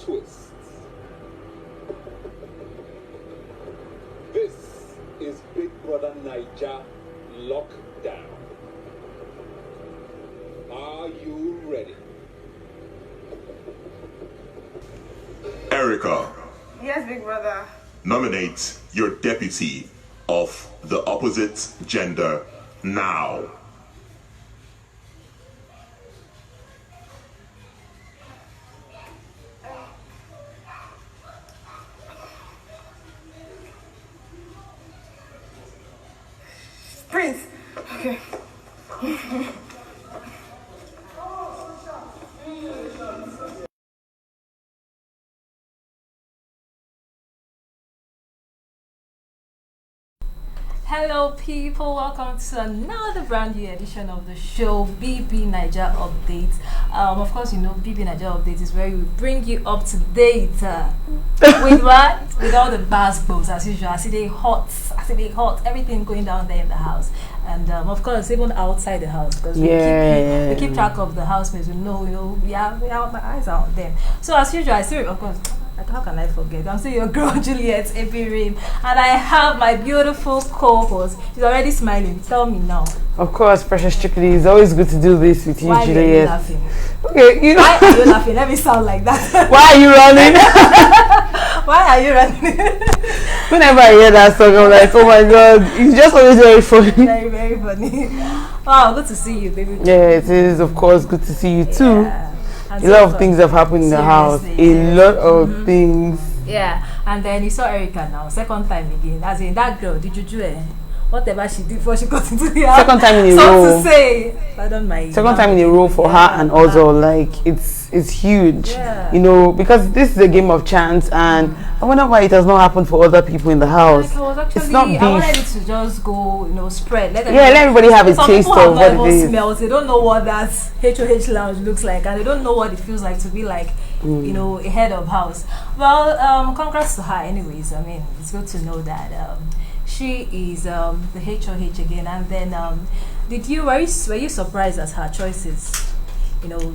twist. This is Big Brother Naija Lockdown. Are you ready? Erica. Yes, Big Brother. Nominate your deputy of the opposite gender now. Prince. Okay. Hello people, welcome to another brand new edition of the show, BBNaija Update. Of course, you know BBNaija Update is where we bring you up to date with what? With all the basketballs as usual. I see they hot, everything going down there in the house. And of course, even outside the house, because we keep track of the housemates. We know, we have my eyes are on them. So as usual, I see, of course, like, how can I forget? I'm still your girl Juliet Epirim, and I have my beautiful co-host. She's already smiling. Tell me now. Of course, Precious Chickadee. It's always good to do this with you, Why Juliet. are you laughing? Okay, you know. Why are you laughing? Let me sound like that. Why are you running? Why are you running? Whenever I hear that song, I'm like, oh my god, it's just always very funny. Very, very funny. Wow, good to see you, baby. Yeah, it is, of course, good to see you too. Yeah. A lot of things have happened in the house. A lot of things. Yeah, and then you saw Erica now, second time again. As in that girl, did you do it? Whatever she did before she got into the house. Second time in a row. To say, pardon my. Second time in a row for her and also like it's huge. Yeah. You know, because this is a game of chance, and I wonder why it has not happened for other people in the house. Like I was actually, it's not beef. I wanted it to just go, spread. Let everybody have a taste of what it is. Smells. They don't know what that HOH lounge looks like, and they don't know what it feels like to be like, a head of house. Well, congrats to her anyways. I mean, it's good to know that she is the HOH again. And then were you surprised at her choices?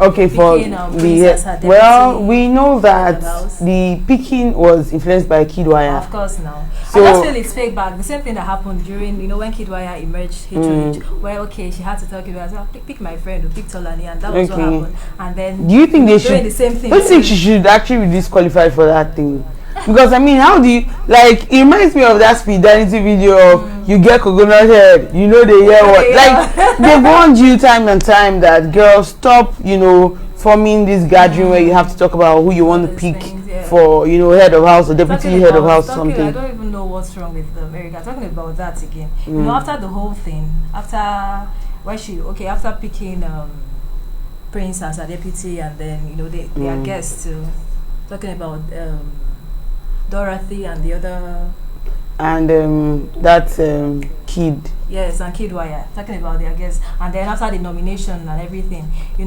Okay, for we know that the picking was influenced by Kidwaya. Of course, now. So I just feel it's fake back. The same thing that happened during, when Kidwaya emerged, HOH, where she had to tell Kidwaya, pick my friend who picked Tolani, and that was what happened. And then do you think they should? The same thing. Don't you think she should actually be disqualified for that thing? Because I mean, how do you it reminds me of that Speedanity video of you get coconut head, they hear what like they warned you time and time that girls stop, forming this gathering where you have to talk about who you want to pick for, head of house or deputy head of house or something. I don't even know what's wrong with America. Talking about that again. After the whole thing, after picking Prince as a deputy, and then their guests too, talking about Dorothy and the other and that kid. Yes, and Kidwaya, talking about their guests. And then after the nomination and everything, she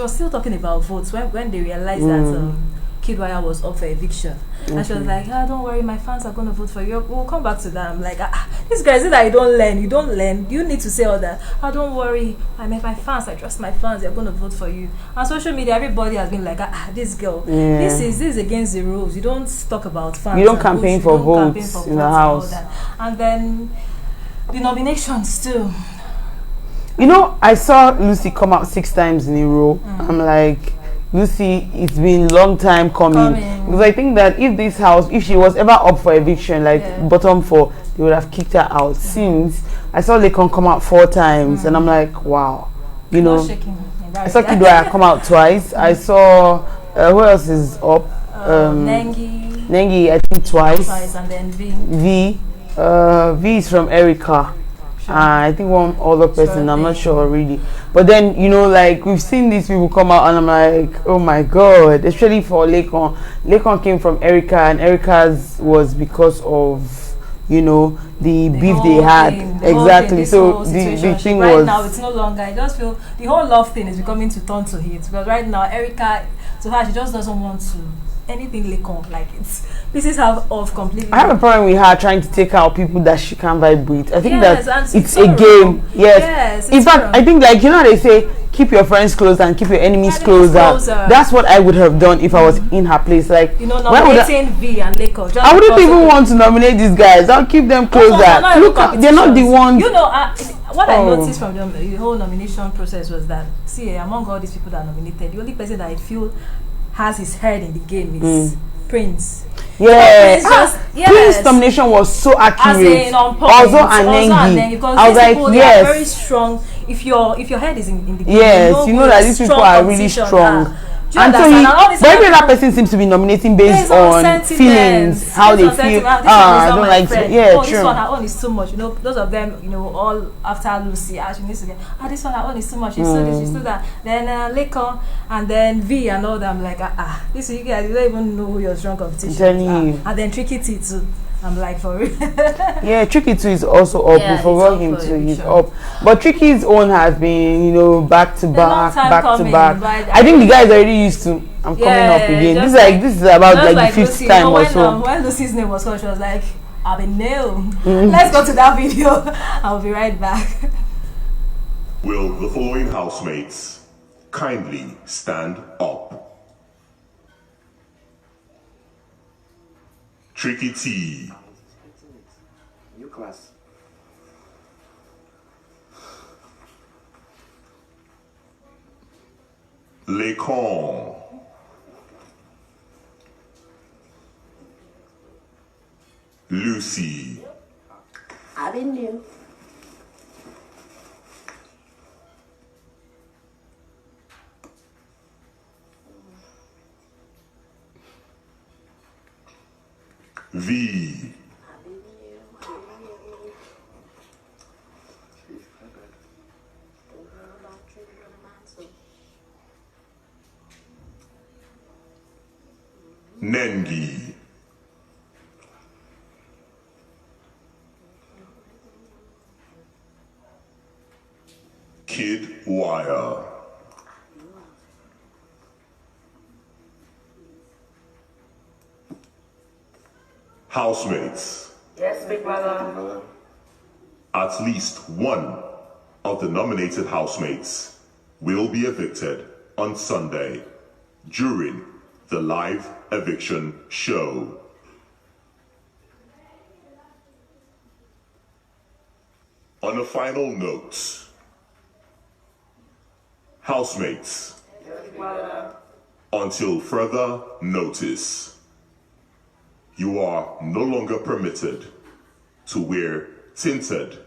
was still talking about votes when they realized that Kidwaya was up for eviction. And she was like, don't worry, my fans are going to vote for you. We'll come back to that. I'm like, this guy said that you don't learn. You need to say all that. Don't worry, I met my fans, I trust my fans, they're going to vote for you. On social media, everybody has been like, this girl, this is against the rules. You don't talk about fans. You don't campaign for votes in the house. And then the nominations too. I saw Lucy come out 6 times in a row. I'm like, Lucy, it's been long time coming. Because I think that if she was ever up for eviction, bottom 4, they would have kicked her out. Since I saw Lekon come out 4 times, and I'm like, wow, I saw Kidwaya come out twice. I saw who else is up? Nengi, I think twice, and then V. V is from Erica. I think one other person, I'm not sure really. But then, we've seen these people come out and I'm like, oh my god, especially for Lekon. Lekon came from Erica, and Erica's was because of, the beef they had. Exactly. So the thing right was... now, it's no longer, I just feel the whole love thing is becoming to turn to hate. Because right now, Erica, to her, she just doesn't want to anything Lekon, this is her off completely. I have a problem with her trying to take out people that she can't vibe with. I think that it's so a game. Yes. In fact, I think how they say keep your friends close and keep your enemies Enemies closer. closer. That's what I would have done if I was in her place. Like, You know, why would nominating V and Leko. just I wouldn't because even of- want to nominate these guys. I'll keep them Those ones closer. are not even Look, they're not the competitions. ones. You know, what I Oh. noticed from the whole nomination process was that, see, among all these people that are nominated, the only person that I feel has his head in the game is Prince. Yeah, Prince just- yes. Prince nomination was so As accurate. in on point. Also, Anengi. Because I was these like, people, they are very yes, strong. If your head is in the game, yes. You know who that the these people strong are really competition strong. are. Do you And so understand? And all these but every other other person seems to be nominating based on sentiments, feelings, how they based on feel. sentiment. This one is I not don't my like. friend. Yeah, oh, true. this one, her own is too much. You know, those of them, you know, all after Lucy, she needs to get. This one, her own is too much. She's so this, she's so that. Then Leko, and then V and all them. Like, this you guys, you don't even know who your strong competition telling are. you. And then Tricky T too. I'm like, for real. Yeah, Tricky 2 is also up. Yeah, We forgot him he's up too. for He's sure. up. But Tricky's own has been, you know, back to back, time back to coming, back. but I think the guys are already used to. I'm coming up again. just This is about just like the fifth Lucy, time you know, or when, so. when Lucy's name was called, she was like, I've been nailed. Let's go to that video. I'll be right back. Will the following housemates kindly stand up? Tricky T, New class. Lecon, Lucy, I've been new. V, Nengi, Kid Wire, housemates. Yes, big brother. At least one of the nominated housemates will be evicted on Sunday during the live eviction show. On a final note, housemates, until further notice, you are no longer permitted to wear tinted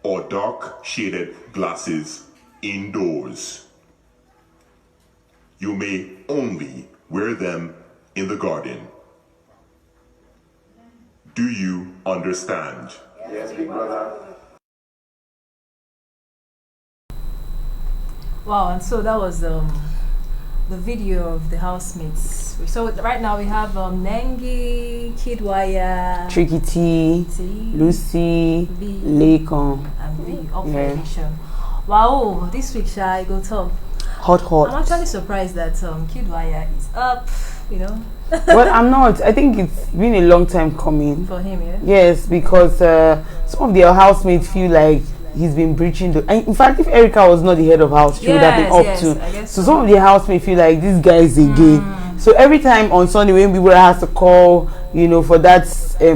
or dark shaded glasses indoors. You may only wear them in the garden. Do you understand? Yes, big brother. Wow, and so that was the video of the housemates. So right now we have Nengi, Kid Wire, Tricky T, T, Lucy, V, Lecon. and V up for Yeah. edition. Wow, this week Shy go top. Hot, I'm hot. actually surprised that Kid Wire is up, you know, Well, I'm not. I think it's been a long time coming. for him, yeah. Yes, because some of their housemates feel like he's been breaching the. And in fact, if Erica was not the head of house, she would have been up Yes, too. I guess So some of their housemates feel like this guy is again. So every time on Sunday when people has to call, you know, for that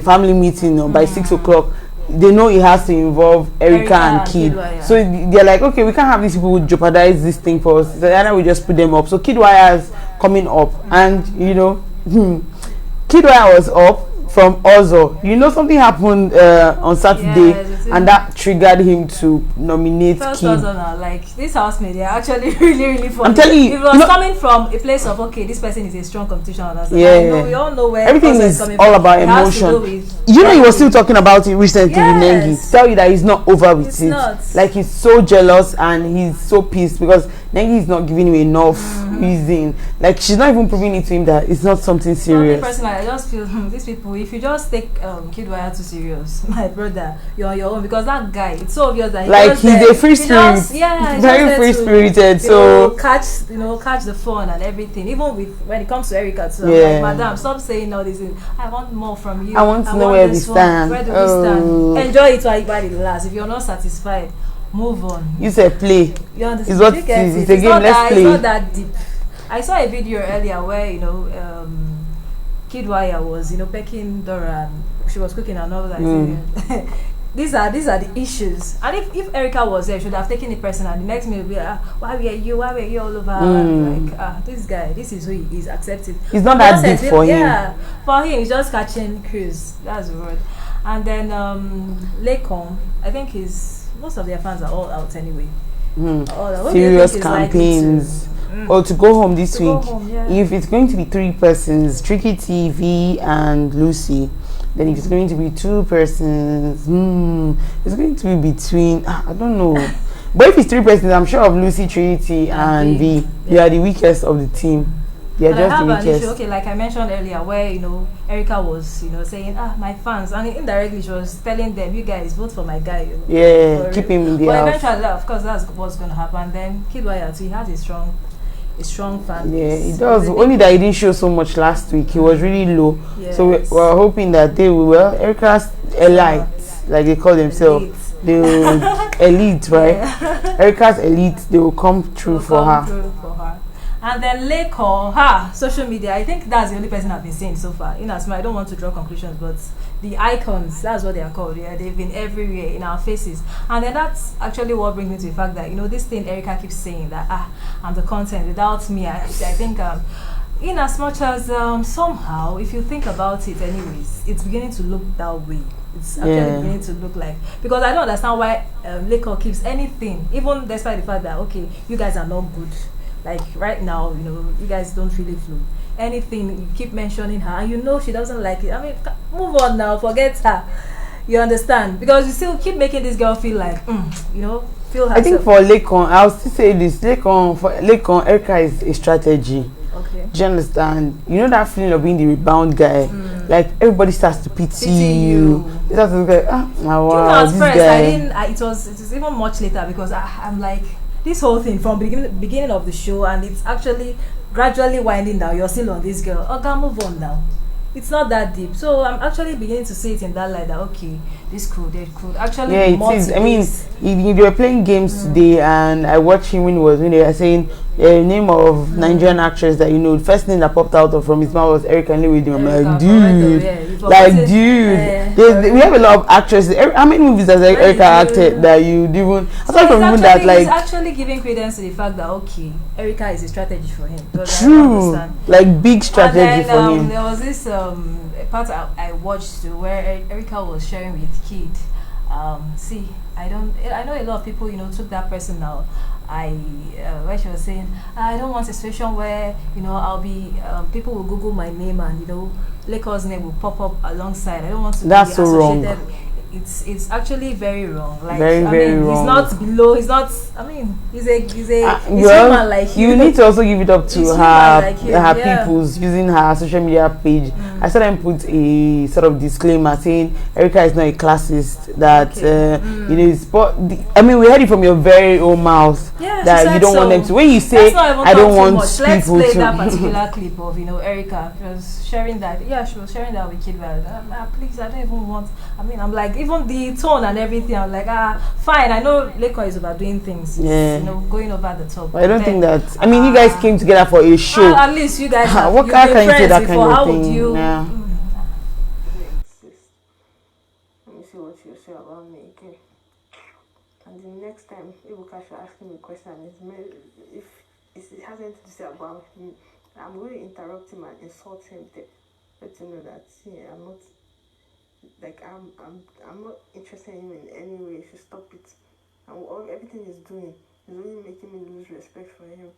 family meeting by 6 o'clock, they know it has to involve Erica and Kid. Wire. So they're like, okay, we can't have these people jeopardize this thing for us. So either we just put them up. So Kid Wire is coming up, and you know, Kid Wire was up from Ozo. You know, something happened on Saturday, Yes, and that triggered him to nominate First Kid. person now, like this housemate, they're actually really funny. I'm telling you, if it was you know- coming from a place of okay, this person is a strong competition, and Yeah. I know, we all know where Everything person is coming all from. about It has to do emotion. with- You know, he was still talking about it recently with Nengi. Yes. To tell you that he's not over with It's it. not. Like he's so jealous and he's so pissed because Nengi is not giving him enough reason. Like she's not even proving it to him that it's not something So me serious. personally, I just feel these people. If you just take Kid Wire too serious, my brother, you're on your own because that guy. It's so obvious that Like just he's there- a free he spirit, just- yeah, he's very just there free to, spirited. you know, So catch the fun and everything. Even with when it comes to Erica too, I'm Yeah. like, madam, stop saying all this. I want more from you. I want to know where we this one. stand. Where do Oh. we stand? Enjoy it while it lasts. If you're not satisfied, Move on. You said play. You understand? It's what it is. It's a game. Let's play. It's not that deep. I saw a video earlier where Kid Wire was pecking Dora and she was cooking and all that. These are the issues. And if Erica was there, she would have taken it personal. The next minute would be why were you all over? Like this guy, this is who he is. Accepted. It's not that deep for him. Yeah, for him, he's just catching cruise. That's the word. And then Lekon, I think most of their fans are all out anyway. Serious campaigns. Or to go home this week. Yeah. If it's going to be 3 persons, Tricky TV and Lucy, then if it's going to be 2 persons, it's going to be between I don't know. But if it's 3 persons, I'm sure of Lucy, Trinity, and V. They are the weakest of the team. They are just the weakest. Okay, like I mentioned earlier, where Erica was saying my fans, and indirectly she was telling them, you guys vote for my guy. Yeah, keep him in the house. But eventually, of course, that's what's going to happen. Then Kid Wyatt, he has a strong fan base. Yeah, he does. Only that he didn't show so much last week. He was really low. Yes. So we're hoping that they will. Well, Erica's elite, like they call themselves, they will elite, right? Yeah. Erica's elite. They will come through for her. And then Leko, social media. I think that's the only person I've been seeing so far. I don't want to draw conclusions, but the icons, that's what they are called. Yeah, they've been everywhere in our faces. And then that's actually what brings me to the fact that this thing Erica keeps saying that I'm the content. Without me, I think in as much as somehow, if you think about it, anyways, it's beginning to look that way. It's actually beginning to look like, because I don't understand why Leko keeps anything, even despite the fact that you guys are not good. Like right now, you guys don't really flow. Anything you keep mentioning her, and she doesn't like it. I mean, move on now, forget her. You understand? Because you still keep making this girl feel like, feel herself. I think for Lekon, I'll still say this: Lekon, Erica is a strategy. Okay. Do you understand? You know that feeling of being the rebound guy. Like everybody starts to pity you. They start to go, wow, this first, guy. It was even much later because I'm like. This whole thing from beginning of the show, and it's actually gradually winding down. You're still on this girl. Move on now. It's not that deep. So I'm actually beginning to see it in that light that this could actually be more. It is. I mean, they were playing games today, and I watched him when they were saying the name of Nigerian actress that the first name that popped out from his mouth was Erica Nlewedu. I'm like, dude, we have a lot of actresses. How many movies has Erica acted that you didn't? Aside from even that, like, he's actually giving credence to the fact that Erica is a strategy for him. True, like big strategy for him. There was this part I watched where Erica was sharing with Kid. I know a lot of people took that personal. Where she was saying I don't want a situation where I'll be people will Google my name and Leko's name will pop up alongside. I don't want to be associated. So wrong. It's actually very wrong. Like very wrong. He's not below. He's not. I mean, he's human like you. You need to also give it up to her people's using her social media page. I saw them put a sort of disclaimer saying Erica is not a classist. That I mean, we heard it from your very own mouth that you don't want them to. When you say I don't want people Let's play to. that particular clip of Erica. She was sharing that. Yeah, she was sharing that with Kid. Please, I don't even want. I mean, I'm like. Even the tone and everything, I'm like, fine. I know Leko is overdoing things, going over the top. But I don't think that. I mean, you guys came together for a show. Well, at least you guys have what can you say that kind of how thing? Would you? Yeah. Let me see what you say about me again. And the next time Ibuka should ask me a question, if it has anything to say about him, I'm going to interrupt him and insult him. Let him know that I'm not. Like I'm not interested in him in any way. You should stop it. And everything he's doing is really making me lose respect for him.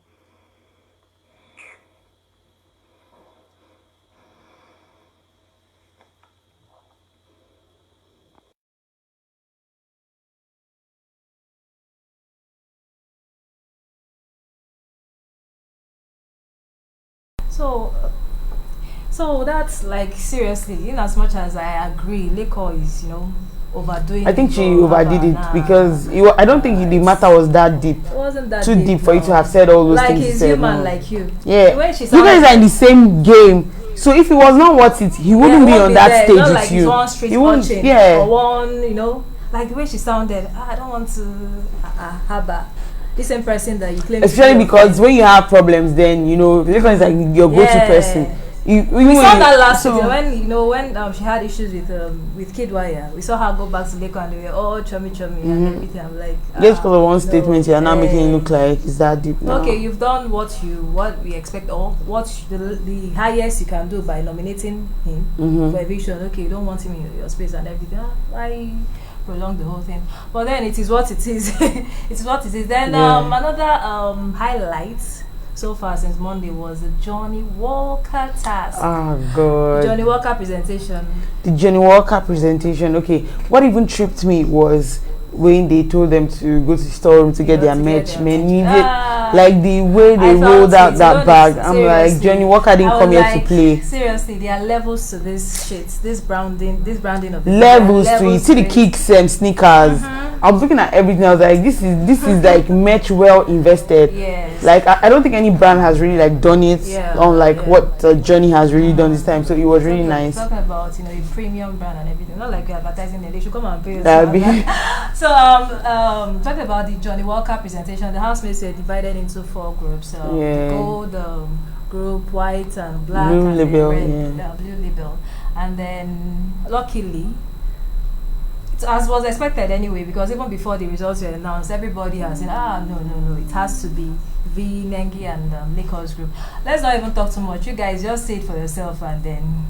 So that's like seriously, in as much as I agree, Leko is overdoing. I think she overdid it because I don't think the matter was that deep. It wasn't that too deep for you to have said all those things. Like he's human, like you. Yeah, you guys are in the same game. So if it was not worth it, he wouldn't be on that stage with you. He won't. Yeah. Or one, like the way she sounded, I don't want to harbor this same person that you claim. Especially because when you have problems, then you know this one is like your go-to person. We saw that last year when she had issues with Kid Wire. We saw her go back to Leko and they were all chummy and everything. I'm like, just because of one statement, you're now making it look like it's that deep now. Okay, you've done what we expect, or what the highest you can do by nominating him for eviction. Okay, you don't want him in your space and everything. Why prolong the whole thing? But then it is what it is. It's what it is. Then another highlight so far since Monday was the Johnnie Walker task. Oh God. Johnnie Walker presentation. The Johnnie Walker presentation. Okay, what even tripped me was when they told them to go to the storeroom to get their merch. Like the way they rolled out that bag. I'm like, Johnnie Walker didn't come here to play. Seriously, there are levels to this shit. This branding of levels to it. See the kicks, sneakers. I was looking at everything. I was like, this is like much well invested. Yes. Like I don't think any brand has really like done it on like what Johnnie has really done this time. So it was really nice. Talking about a premium brand and everything. Not like you're advertising it. They should come and pay us. So talking about the Johnnie Walker presentation, the housemates were divided into 4 groups. Gold group, white and black, blue and label, red, blue label, and then luckily, as was expected anyway, because even before the results were announced, everybody has said, no, it has to be Nengi and Laker's group. Let's not even talk too much. You guys just say it for yourself, and then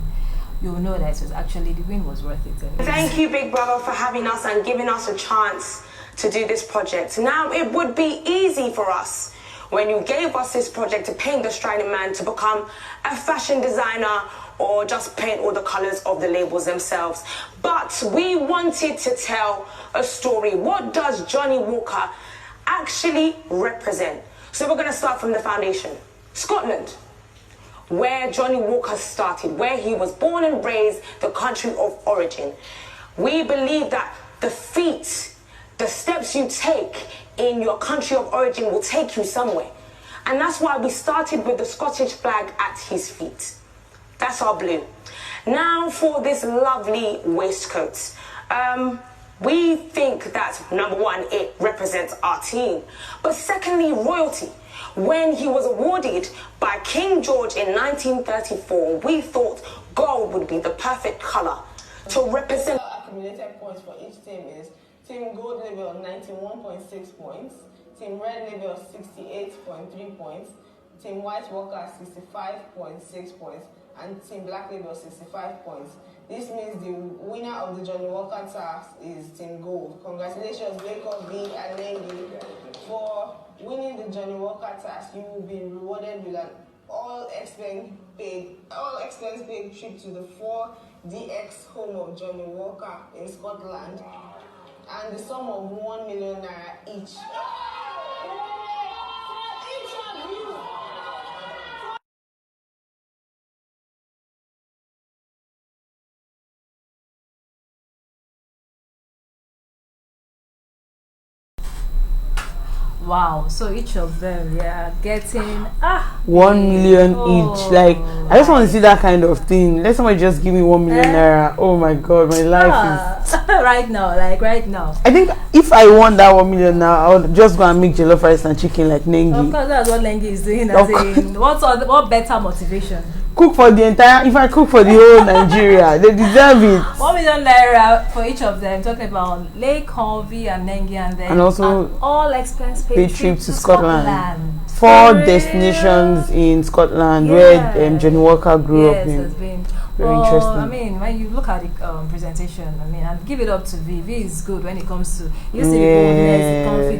you'll know that it was actually the win was worth it. Anyways. Thank you, Big Brother, for having us and giving us a chance to do this project. Now, it would be easy for us when you gave us this project to paint the Striding Man to become a fashion designer or just paint all the colors of the labels themselves. But we wanted to tell a story. What does Johnnie Walker actually represent? So we're going to start from the foundation. Scotland, where Johnnie Walker started, where he was born and raised, the country of origin. We believe that the steps you take in your country of origin will take you somewhere. And that's why we started with the Scottish flag at his feet. That's our blue. Now for this lovely waistcoat. We think that, number one, it represents our team. But secondly, royalty. When he was awarded by King George in 1934, we thought gold would be the perfect color to represent. Accumulated points for each team is Team Gold level 91.6 points, Team Red level 68.3 points, Team White Walker 65.6 points, and Team Black level 65 points. This means the winner of the Johnnie Walker task is Team Gold. Congratulations, Jacob, B, and Nengi. For winning the Johnnie Walker task, you will be rewarded with an all-expense paid trip to the 4DX home of Johnnie Walker in Scotland, and the sum of 1 million naira each. Wow, so each of them getting 1 million each. Like, I just want to see that kind of thing. Let somebody just give me 1 million naira. Oh my God, my life is right now. I think if I won that 1 million now, I would just go and make jollof rice and chicken like Nengi. Of course, that's what Nengi is doing. What better motivation? Cook for the entire. If I cook for the whole Nigeria, they deserve it. 1 million naira for each of them. Talking about Lake Convy and Nengi, and then also an all expense paid trip to Scotland. 4 destinations in Scotland where Johnnie Walker grew up in. It's been very interesting. I mean, when you look at the presentation, and give it up to V. V is good when it comes to you see the boldness, the confidence.